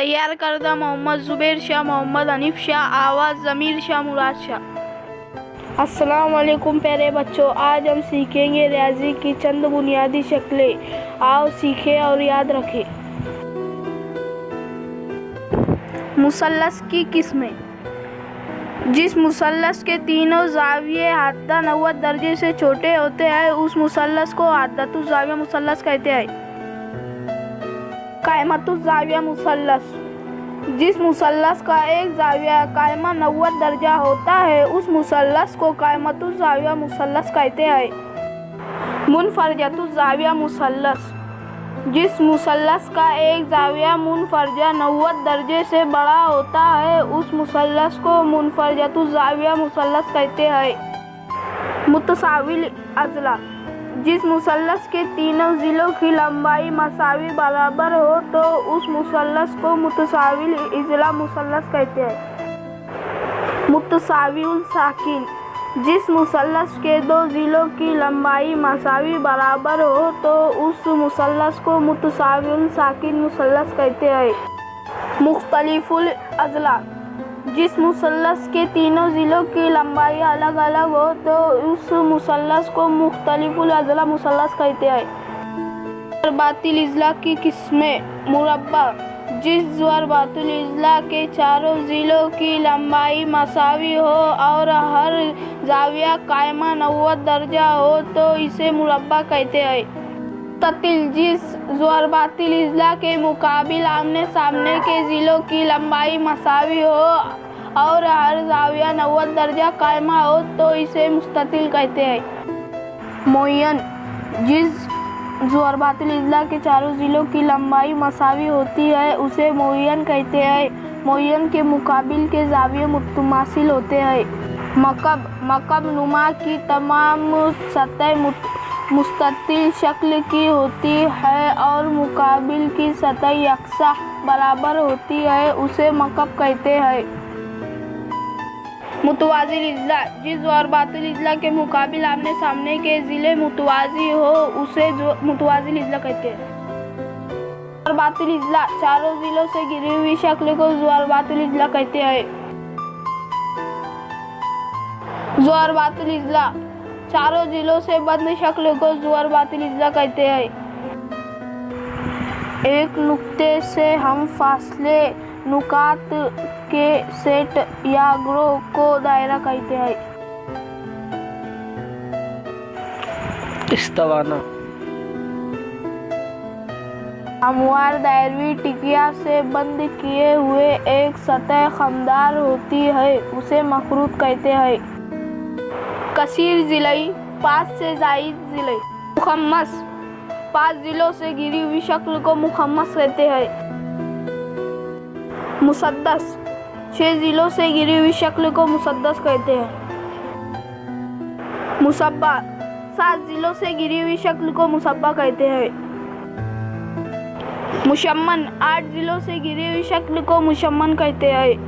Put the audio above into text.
तैयार करदा मोहम्मद जुबैर शाह, मोहम्मद हनीफ शाह, आवाज़ ज़मीर शाह, मुराद शाह। अस्सलाम वालेकुम प्यारे बच्चों, आज हम सीखेंगे रियाजी की चंद बुनियादी शक्लें। आओ सीखें और याद रखें। मुसल्लस की किस्में। जिस मुसल्लस के तीनों ज़ाविये हादा 90 दर्जे से छोटे होते हैं उस मुसल्लस को हादतुज़ ज़ाविया मुसल्लस कहते हैं। कायमतुज़ ज़ाविया मुसल्लस। जिस मुसल्लस का एक ज़ाविया कायमा 90 दर्जा होता है उस मुसल्लस को कायमतुज़ ज़ाविया मुसल्लस कहते हैं। मुनफरजतुज़ ज़ाविया मुसल्लस। जिस मुसल्लस का एक ज़ाविया मुनफरजा 90 दर्जे से बड़ा होता है उस मुसल्लस को मुनफरजतुज़ ज़ाविया मुसल्लस कहते हैं। मुतसाविल अज़ला। जिस मुसल्लस के तीनों ज़िलों की लंबाई मसावी बराबर हो तो उस मुसल्लस को मुतसाविल इज़ला मुसल्लस कहते हैं। मुतसाविउल साकिन। जिस मुसल्लस के दो ज़िलों की लंबाई मसावी बराबर हो तो उस मुसल्लस को मुतसाविउल साकिन मुसल्लस कहते हैं। मुख्तलिफुल अज़ला। जिस मुसल्लस के तीनों ज़िलों की लंबाई अलग अलग हो तो उस मुसल्लस को मुख्तलिफुल अज़ला मुसल्लस कहते हैं। ज़रबातिल इज़ला की किस्में। मुरब्बा। जिस ज़रबातिल इज़ला के चारों ज़िलों की लंबाई मसावी हो और हर ज़ाविया कायमा 90 दर्जा हो तो इसे मुरब्बा कहते हैं। मुस्ततिल। जिस ज़रबातिल इज़ला के मुकाबिल आमने सामने के ज़िलों की लंबाई मसावी हो और हर ज़ाविया 90 दर्जा कायमा हो तो इसे मुस्ततिल कहते हैं। मुअय्यन। जिस ज़रबातिल इज़ला के चारों ज़िलों की लंबाई मसावी होती है उसे मुअय्यन कहते हैं। मुअय्यन के मुकाबिल के ज़ाविये मुतमासिल होते हैं। मकब। मकब नुमा की तमाम सतह मुस्ततिल शक्ल की होती है और मुकाबिल की सतह यकसा बराबर होती है उसे मकब कहते हैं। मुतवाज़िल इज़ला। जिस ज़रबातिल इज़ला के मुकाबिल आमने सामने के ज़िले मुतवाज़ी हो उसे मुतवाज़िल इज़ला कहते हैं। ज़रबातिल इज़ला। चारों ज़िलों से घिरी हुई शक्ल को ज़रबातिल इज़ला कहते हैं। ज़रबातिल इज़ला। चारों ज़िलों से बंद शक्ल को ज़रबातिल इज़ला कहते हैं। एक नुक्ते से हम फासले नुकात के सेट या ग्रोह को दायरा कहते हैं। इस्तावाना। हमवार दायरवी टिकिया से बंद किए हुए एक सतह खमदार होती है उसे मखरूत कहते हैं। कसीर ज़िलई। 5 से ज़ायद ज़िले। मुखम्मस। 5 ज़िलों से घिरी हुई शक्ल को मुखम्मस कहते हैं। मुसद्दस। 6 ज़िलों से घिरी हुई शक्ल को मुसद्दस कहते हैं। मुसब्बा। 7 ज़िलों से घिरी हुई शक्ल को मुसब्बा कहते हैं। मुशम्मन। 8 ज़िलों से घिरी हुई शक्ल को मुशम्मन कहते हैं।